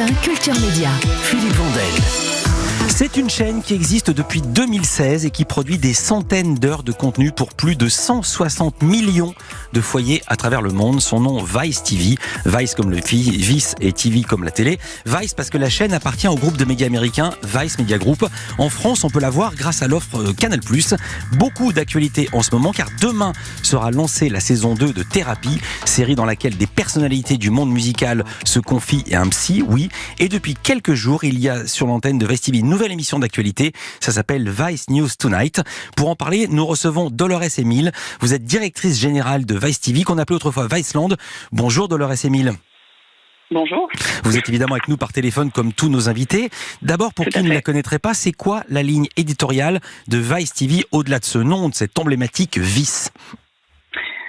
1 Culture Média. Philippe Vandel. C'est une chaîne qui existe depuis 2016 et qui produit des centaines d'heures de contenu pour plus de 160 millions de foyers à travers le monde. Son nom, Vice TV. Vice comme le Vice et TV comme la télé. Vice parce que la chaîne appartient au groupe de médias américain Vice Media Group. En France, on peut la voir grâce à l'offre Canal+. Beaucoup d'actualités en ce moment car demain sera lancée la saison 2 de Thérapie, série dans laquelle des personnalités du monde musical se confient à un psy, oui. Et depuis quelques jours, il y a sur l'antenne de Vice TV une nouvelle émission d'actualité. Ça s'appelle Vice News Tonight. Pour en parler, nous recevons Dolores Emile. Vous êtes directrice générale de Vice TV, qu'on appelait autrefois Viceland. Bonjour Dolores Emile. Bonjour. Vous êtes évidemment avec nous par téléphone comme tous nos invités. D'abord, pour qui ne la connaîtrait pas, c'est quoi la ligne éditoriale de Vice TV au-delà de ce nom, de cette emblématique Vice ?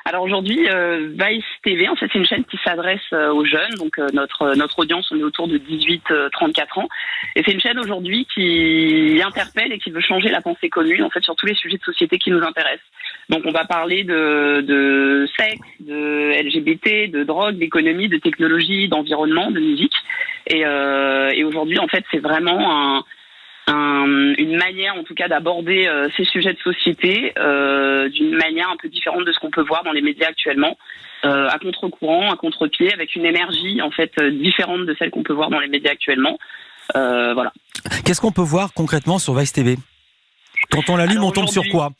Alors aujourd'hui, Vice TV, en fait, c'est une chaîne qui s'adresse aux jeunes. Donc notre audience, on est autour de 18-34 ans. Et c'est une chaîne aujourd'hui qui interpelle et qui veut changer la pensée commune, en fait, sur tous les sujets de société qui nous intéressent. Donc on va parler de sexe, de LGBT, de drogue, d'économie, de technologie, d'environnement, de musique. Et aujourd'hui, en fait, c'est vraiment une manière en tout cas d'aborder ces sujets de société d'une manière un peu différente de ce qu'on peut voir dans les médias actuellement, à contre-courant, à contre-pied, avec une énergie en fait différente de celle qu'on peut voir dans les médias actuellement. Voilà. Qu'est-ce qu'on peut voir concrètement sur Vice TV ? Quand on l'allume, on tombe sur quoi ?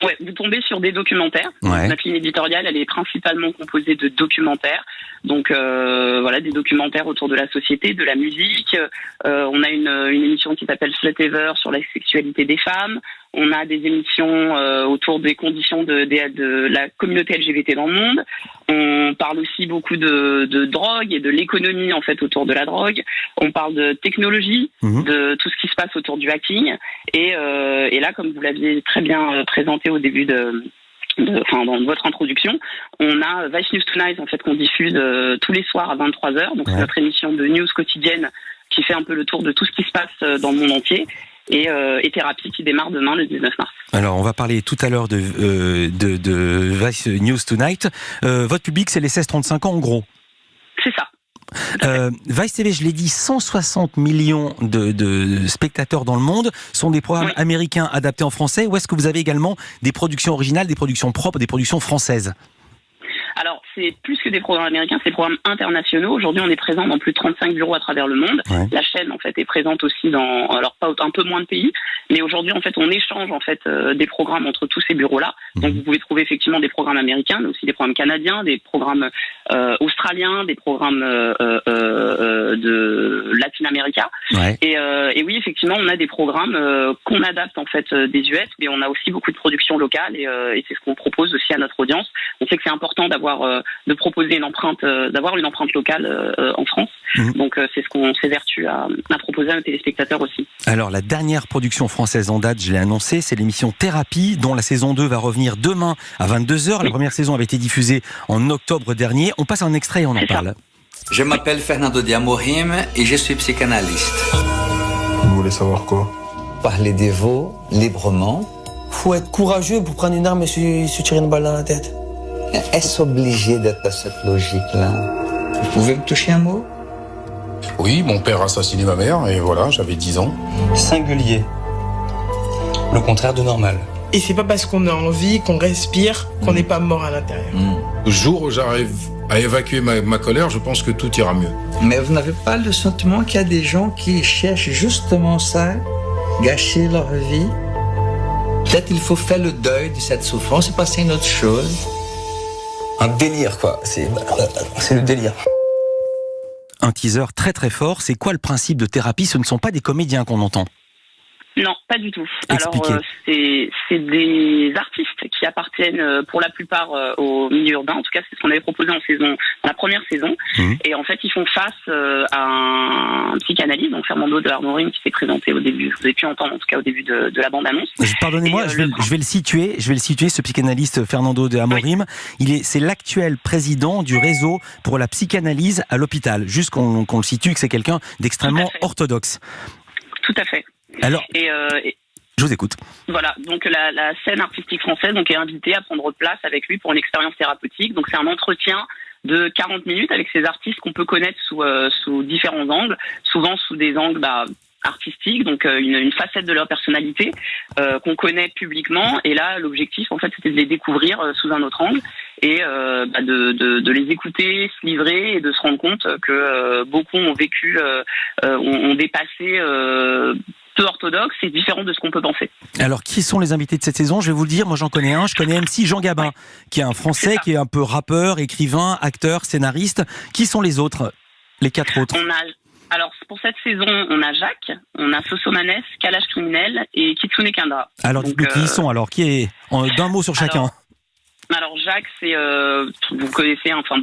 Ouais, vous tombez sur des documentaires. Ouais. Notre ligne éditoriale, elle est principalement composée de documentaires. Donc voilà, des documentaires autour de la société, de la musique. On a une émission qui s'appelle Slutiver sur la sexualité des femmes. On a des émissions autour des conditions de la communauté LGBT dans le monde. On parle aussi beaucoup de drogue et de l'économie en fait autour de la drogue. On parle de technologie, de tout ce qui se passe autour du hacking. Et là, comme vous l'aviez très bien présenté au début dans votre introduction, on a Vice News Tonight en fait qu'on diffuse tous les soirs à 23h. Donc c'est notre émission de news quotidienne qui fait un peu le tour de tout ce qui se passe dans le monde entier. Et Thérapie qui démarre demain le 19 mars. Alors on va parler tout à l'heure de Vice News Tonight. Votre public c'est les 16-35 ans en gros. C'est ça. Vice TV, je l'ai dit, 160 millions de spectateurs dans le monde, sont des programmes américains adaptés en français, ou est-ce que vous avez également des productions originales, des productions propres, des productions françaises ? Alors, c'est plus que des programmes américains, c'est des programmes internationaux. Aujourd'hui, on est présent dans plus de 35 bureaux à travers le monde. Ouais. La chaîne, en fait, est présente aussi dans, alors pas un peu moins de pays, mais aujourd'hui, en fait, on échange en fait des programmes entre tous ces bureaux-là. Donc, vous pouvez trouver effectivement des programmes américains, mais aussi des programmes canadiens, des programmes australiens, des programmes de Latin America. Ouais. Et oui, effectivement, on a des programmes qu'on adapte en fait des US, mais on a aussi beaucoup de productions locales et c'est ce qu'on propose aussi à notre audience. On sait que c'est important de proposer d'avoir une empreinte locale en France. Donc c'est ce qu'on s'évertue à proposer à nos téléspectateurs aussi. Alors la dernière production française en date, je l'ai annoncé, c'est l'émission Thérapie, dont la saison 2 va revenir demain à 22h. La première saison avait été diffusée en octobre dernier. On passe à un extrait et on en parle. Je m'appelle Fernando de Amorim et je suis psychanalyste. Vous voulez savoir quoi ? Parler des veaux librement. Faut être courageux pour prendre une arme et se tirer une balle dans la tête. Est-ce obligé d'être à cette logique-là ? Vous pouvez me toucher un mot ? Oui, mon père a assassiné ma mère et voilà, j'avais 10 ans. Singulier. Le contraire de normal. Et c'est pas parce qu'on a envie, qu'on respire, qu'on n'est pas mort à l'intérieur. Le jour où j'arrive à évacuer ma colère, je pense que tout ira mieux. Mais vous n'avez pas le sentiment qu'il y a des gens qui cherchent justement ça, gâcher leur vie ? Peut-être il faut faire le deuil de cette souffrance et passer à une autre chose. Un délire, quoi. C'est le délire. Un teaser très très fort. C'est quoi le principe de Thérapie ? Ce ne sont pas des comédiens qu'on entend. Non, pas du tout. Expliquez. Alors, c'est des artistes qui appartiennent pour la plupart au milieu urbain. En tout cas, c'est ce qu'on avait proposé dans la première saison. Et en fait, ils font face à un psychanalyste, donc Fernando de Amorim, qui s'est présenté au début. Vous avez pu entendre en tout cas au début de la bande-annonce. Pardonnez-moi, je vais le situer. Je vais le situer, ce psychanalyste Fernando de Amorim. Oui. C'est l'actuel président du réseau pour la psychanalyse à l'hôpital. Juste qu'on le situe, que c'est quelqu'un d'extrêmement orthodoxe. Tout à fait. Alors, je vous écoute. Voilà, donc la scène artistique française est invitée à prendre place avec lui pour une expérience thérapeutique. Donc c'est un entretien de 40 minutes avec ces artistes qu'on peut connaître sous différents angles, souvent sous des angles artistiques, donc une facette de leur personnalité qu'on connaît publiquement. Et là, l'objectif, en fait, c'était de les découvrir sous un autre angle et de les écouter, se livrer et de se rendre compte que beaucoup ont vécu, ont dépassé peu orthodoxe et différent de ce qu'on peut penser. Alors, qui sont les invités de cette saison? Je vais vous le dire, moi j'en connais un, je connais MC Jean Gabin, qui est un Français, qui est un peu rappeur, écrivain, acteur, scénariste. Qui sont les autres, les 4 autres? Alors, pour cette saison, on a Jacques, on a Sosomanes, Kalash Criminel et Kitsune Kendra. Alors, dites-nous qui ils sont, alors, qui est d'un mot sur chacun? Alors Jacques, c'est vous connaissez, enfin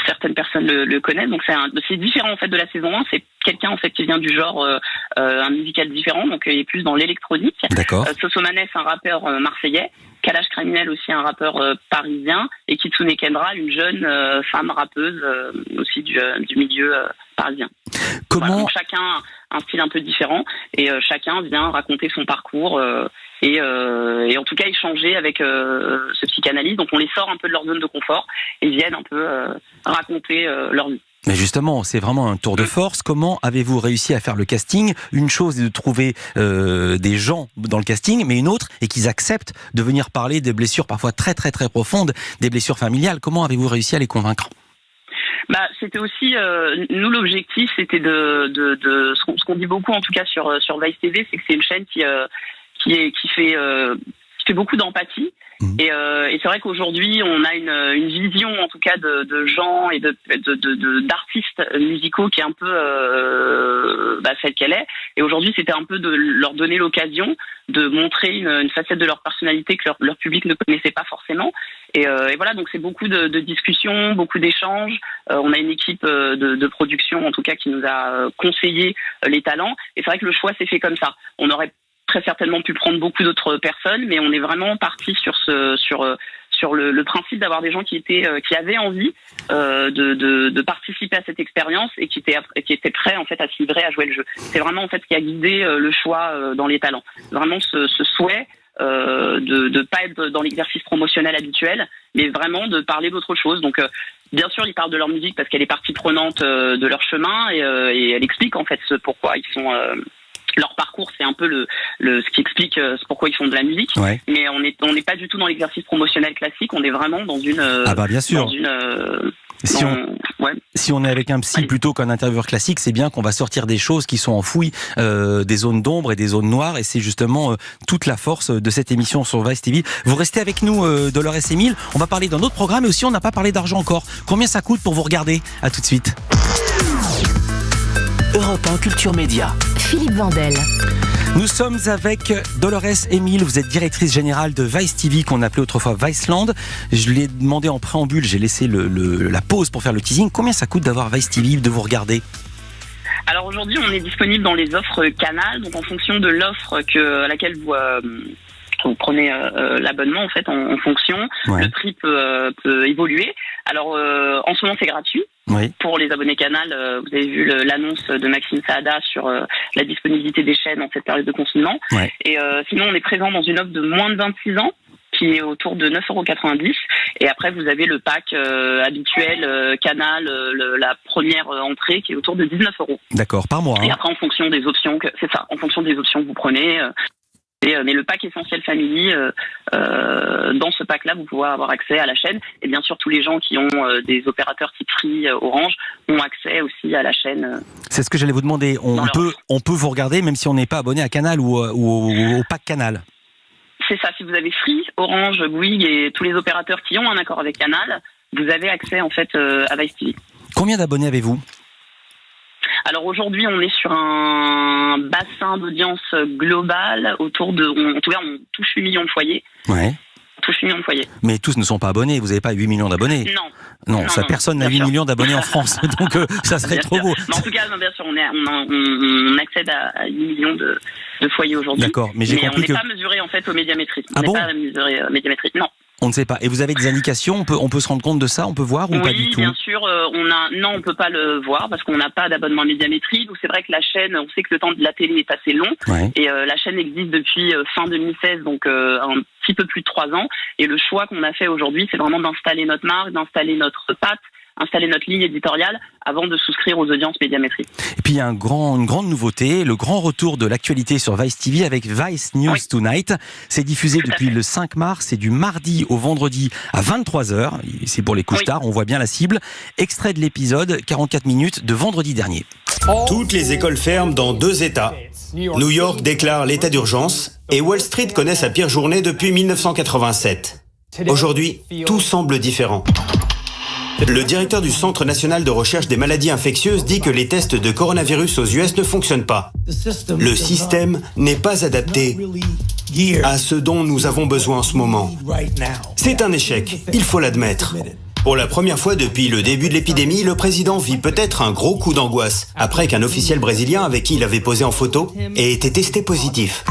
certaines personnes le connaissent, donc c'est différent en fait de la saison 1. C'est quelqu'un en fait qui vient du genre un musical différent, donc il est plus dans l'électronique. D'accord. Sosomanes, un rappeur marseillais. Kalash Criminel aussi un rappeur parisien et Kitsune Kendra, une jeune femme rappeuse aussi du milieu parisien. Comment donc chacun un style un peu différent et chacun vient raconter son parcours et en tout cas échanger avec ce psychanalyste. Donc on les sort un peu de leur zone de confort et viennent un peu raconter leur vie. Mais justement, c'est vraiment un tour de force. Comment avez-vous réussi à faire le casting? Une chose est de trouver des gens dans le casting, mais une autre est qu'ils acceptent de venir parler des blessures parfois très très très profondes, des blessures familiales. Comment avez-vous réussi à les convaincre? C'était aussi nous l'objectif, c'était de ce qu'on dit beaucoup en tout cas sur Vice TV, c'est que c'est une chaîne qui fait beaucoup d'empathie. Et c'est vrai qu'aujourd'hui on a une vision en tout cas de gens et d'artistes musicaux qui est un peu celle qu'elle est. Et aujourd'hui c'était un peu de leur donner l'occasion de montrer une facette de leur personnalité que leur public ne connaissait pas forcément. Et voilà, donc c'est beaucoup de discussions, beaucoup d'échanges. On a une équipe de production en tout cas qui nous a conseillé les talents. Et c'est vrai que le choix s'est fait comme ça. On aurait très certainement pu prendre beaucoup d'autres personnes, mais on est vraiment parti sur le principe d'avoir des gens qui avaient envie de participer à cette expérience et qui étaient prêts en fait à se livrer, à jouer le jeu. C'est vraiment en fait ce qui a guidé le choix dans les talents. Vraiment ce souhait de pas être dans l'exercice promotionnel habituel, mais vraiment de parler d'autre chose. Donc bien sûr, ils parlent de leur musique parce qu'elle est partie prenante de leur chemin et elle explique en fait pourquoi ils sont leur parcours, c'est un peu ce qui explique pourquoi ils font de la musique. Ouais. Mais on n'est pas du tout dans l'exercice promotionnel classique. On est vraiment dans une. Bien sûr. Si on est avec un psy plutôt qu'un intervieweur classique, c'est bien qu'on va sortir des choses qui sont enfouies, des zones d'ombre et des zones noires, et c'est justement toute la force de cette émission sur Vice TV. Vous restez avec nous, Dolores et Emile. On va parler d'un autre programme, et aussi on n'a pas parlé d'argent encore. Combien ça coûte pour vous regarder? À tout de suite. Europe 1 Culture Média. Philippe Vandel. Nous sommes avec Dolores Emile, vous êtes directrice générale de Vice TV, qu'on appelait autrefois Viceland. Je l'ai demandé en préambule, j'ai laissé la pause pour faire le teasing. Combien ça coûte d'avoir Vice TV, de vous regarder? Alors aujourd'hui, on est disponible dans les offres Canal, donc en fonction de l'offre à laquelle vous prenez l'abonnement en fait en fonction. Ouais. Le prix peut évoluer. Alors en ce moment c'est gratuit. Oui. Pour les abonnés Canal, vous avez vu l'annonce de Maxime Saada sur la disponibilité des chaînes en cette période de confinement. Ouais. Et sinon on est présent dans une offre de moins de 26 ans qui est autour de 9,90 €. Et après vous avez le pack habituel Canal, la première entrée qui est autour de 19 €. D'accord, par mois. Et après en fonction des options en fonction des options que vous prenez. Mais le pack Essentiel Family, dans ce pack-là, vous pouvez avoir accès à la chaîne. Et bien sûr, tous les gens qui ont des opérateurs type Free, Orange, ont accès aussi à la chaîne. C'est ce que j'allais vous demander. On peut vous regarder même si on n'est pas abonné à Canal ou au pack Canal. C'est ça. Si vous avez Free, Orange, Bouygues et tous les opérateurs qui ont un accord avec Canal, vous avez accès en fait à Vice TV. Combien d'abonnés avez-vous ? Alors aujourd'hui, on est sur un bassin d'audience global autour de... En tout cas, on touche 8 millions de foyers. Ouais. On touche 8 millions de foyers. Mais tous ne sont pas abonnés. Vous n'avez pas 8 millions d'abonnés. Non, personne n'a 8 millions d'abonnés en France. Donc ça serait trop beau. Mais en tout cas, bien sûr, on accède à 8 millions de foyers aujourd'hui. D'accord, mais j'ai compris on n'est pas mesuré en fait au médiamétrie. On n'est pas mesuré médiamétrie. Non. On ne sait pas. Et vous avez des indications? On peut se rendre compte de ça? On peut voir ou pas du tout? Oui, bien sûr. On peut pas le voir parce qu'on n'a pas d'abonnement médiamétrie. Donc c'est vrai que la chaîne, on sait que le temps de la télé est assez long. Ouais. Et la chaîne existe depuis fin 2016, donc un petit peu plus de 3 ans. Et le choix qu'on a fait aujourd'hui, c'est vraiment d'installer notre marque, d'installer notre patte, installer notre ligne éditoriale avant de souscrire aux audiences Médiamétrie. Et puis il y a une grande nouveauté, le grand retour de l'actualité sur Vice TV avec Vice News Tonight. C'est diffusé depuis le 5 mars, c'est du mardi au vendredi à 23h. C'est pour les couches tard, on voit bien la cible. Extrait de l'épisode, 44 minutes de vendredi dernier. Toutes les écoles ferment dans 2 États. New York déclare l'état d'urgence et Wall Street connaît sa pire journée depuis 1987. Aujourd'hui, tout semble différent. Le directeur du Centre national de recherche des maladies infectieuses dit que les tests de coronavirus aux US ne fonctionnent pas. Le système n'est pas adapté à ce dont nous avons besoin en ce moment. C'est un échec, il faut l'admettre. Pour la première fois depuis le début de l'épidémie, le président vit peut-être un gros coup d'angoisse après qu'un officiel brésilien avec qui il avait posé en photo ait été testé positif.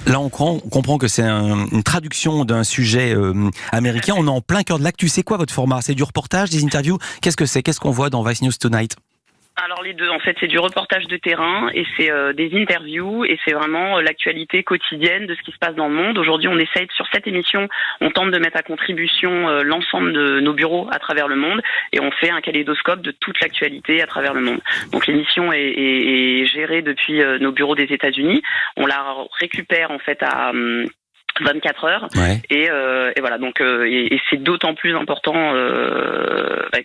Là, on comprend que c'est une traduction d'un sujet américain. On est en plein cœur de l'actu. C'est quoi votre format? C'est du reportage, des interviews? Qu'est-ce que c'est? Qu'est-ce qu'on voit dans Vice News Tonight? Alors les deux, en fait, c'est du reportage de terrain et c'est des interviews et c'est vraiment l'actualité quotidienne de ce qui se passe dans le monde. Aujourd'hui, on essaye, sur cette émission, on tente de mettre à contribution l'ensemble de nos bureaux à travers le monde et on fait un kaléidoscope de toute l'actualité à travers le monde. Donc l'émission est gérée depuis nos bureaux des États-Unis. On la récupère en fait à 24 heures et voilà, donc et c'est d'autant plus important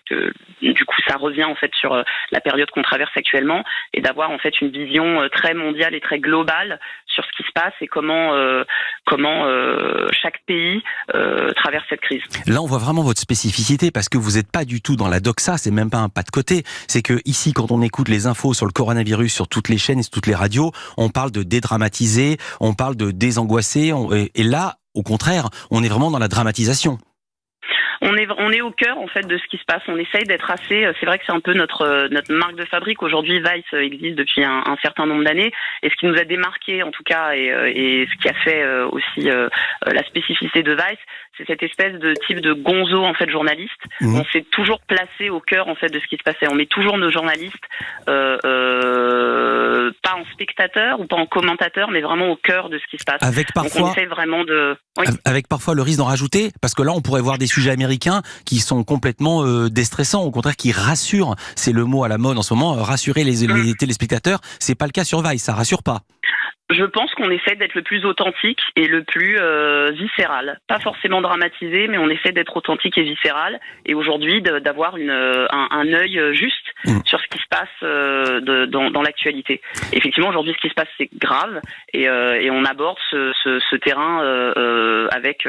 que du coup ça revient en fait sur la période qu'on traverse actuellement et d'avoir en fait une vision très mondiale et très globale sur ce qui se passe et comment chaque pays traverse cette crise. Là, on voit vraiment votre spécificité parce que vous n'êtes pas du tout dans la doxa, c'est même pas un pas de côté. C'est que ici, quand on écoute les infos sur le coronavirus sur toutes les chaînes et sur toutes les radios, on parle de dédramatiser, on parle de désangoisser, et là, au contraire, on est vraiment dans la dramatisation. On est au cœur en fait de ce qui se passe. On essaye d'être assez. C'est vrai que c'est un peu notre marque de fabrique. Aujourd'hui, Vice existe depuis un certain nombre d'années. Et ce qui nous a démarqué en tout cas et ce qui a fait aussi la spécificité de Vice, c'est cette espèce de type de gonzo en fait journaliste. On s'est toujours placé au cœur en fait de ce qui se passait. On met toujours nos journalistes pas en spectateur ou pas en commentateur, mais vraiment au cœur de ce qui se passe. Avec parfois, donc on essaie vraiment de. Oui. Avec parfois le risque d'en rajouter, parce que là on pourrait voir des sujets américains qui sont complètement déstressants, au contraire qui rassurent, c'est le mot à la mode en ce moment, rassurer les téléspectateurs. C'est pas le cas sur Vice, ça rassure pas. Je pense qu'on essaie d'être le plus authentique et le plus viscéral. Pas forcément dramatisé, mais on essaie d'être authentique et viscéral. Et aujourd'hui, d'avoir un œil juste sur ce qui se passe dans l'actualité. Effectivement, aujourd'hui, ce qui se passe, c'est grave. Et on aborde ce terrain avec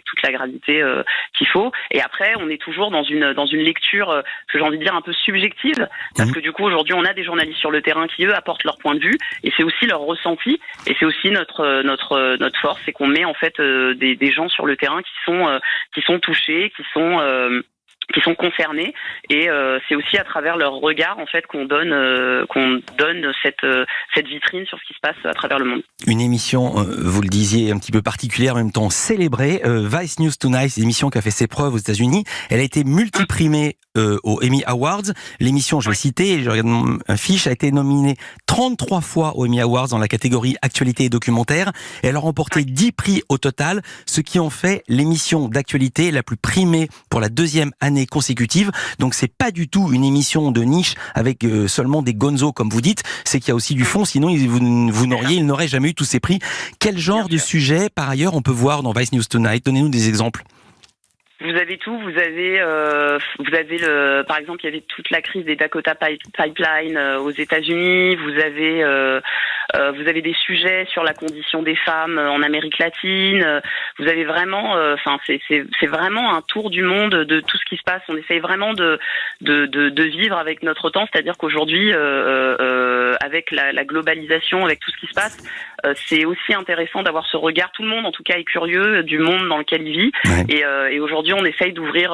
toute la gravité qu'il faut. Et après, on est toujours dans une lecture, que j'ai envie de dire, un peu subjective. Parce que du coup, aujourd'hui, on a des journalistes sur le terrain qui, eux, apportent leur point de vue. Et c'est aussi leur ressenti. Et c'est aussi notre force, c'est qu'on met en fait des gens sur le terrain qui sont touchés, qui sont concernés, et c'est aussi à travers leur regard en fait qu'on donne cette vitrine sur ce qui se passe à travers le monde. Une émission, vous le disiez, un petit peu particulière, en même temps célébrée. Vice News Tonight, c'est une émission qui a fait ses preuves aux États-Unis. Elle a été multiprimée aux Emmy Awards. L'émission, je vais citer, je regarde ma fiche, a été nominée 33 fois aux Emmy Awards dans la catégorie actualité et documentaire. Elle a remporté 10 prix au total, ce qui en fait l'émission d'actualité la plus primée pour la 2e année consécutive. Donc c'est pas du tout une émission de niche avec seulement des gonzos comme vous dites, c'est qu'il y a aussi du fond, sinon il n'aurait jamais eu tous ces prix. Quel genre de sujet par ailleurs on peut voir dans Vice News Tonight? Donnez-nous des exemples. Vous avez tout, vous avez par exemple, il y avait toute la crise des Dakota Pipeline aux États-Unis, vous avez des sujets sur la condition des femmes en Amérique latine, vous avez vraiment, c'est vraiment un tour du monde de tout ce qui se passe. On essaye vraiment de vivre avec notre temps, c'est-à-dire qu'aujourd'hui, avec la globalisation, avec tout ce qui se passe, c'est aussi intéressant d'avoir ce regard. Tout le monde, en tout cas, est curieux du monde dans lequel il vit, et aujourd'hui, on essaye d'ouvrir.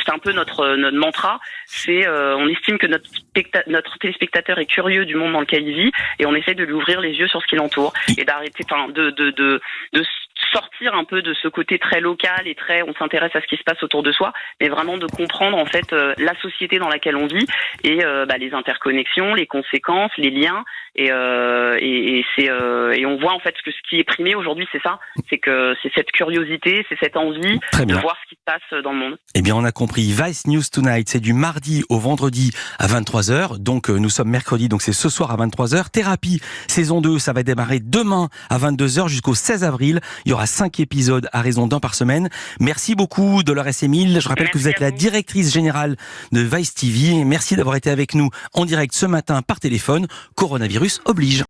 C'est un peu notre mantra. C'est, on estime que notre téléspectateur est curieux du monde dans lequel il vit, et on essaye de lui ouvrir les yeux sur ce qui l'entoure et d'arrêter, de sortir un peu de ce côté très local et très on s'intéresse à ce qui se passe autour de soi, mais vraiment de comprendre en fait la société dans laquelle on vit et les interconnexions, les conséquences, les liens et on voit en fait que ce qui est primé aujourd'hui c'est ça, c'est que c'est cette curiosité, c'est cette envie de voir ce qui se passe dans le monde. Eh bien on a compris, Vice News Tonight, c'est du mardi au vendredi à 23h, donc nous sommes mercredi, donc c'est ce soir à 23h. Thérapie, saison 2, ça va démarrer demain à 22h jusqu'au 16 avril. Il y aura 5 épisodes à raison d'un par semaine. Merci beaucoup Dolores Émile. Je rappelle que vous êtes la directrice générale de Vice TV. Merci d'avoir été avec nous en direct ce matin par téléphone. Coronavirus oblige.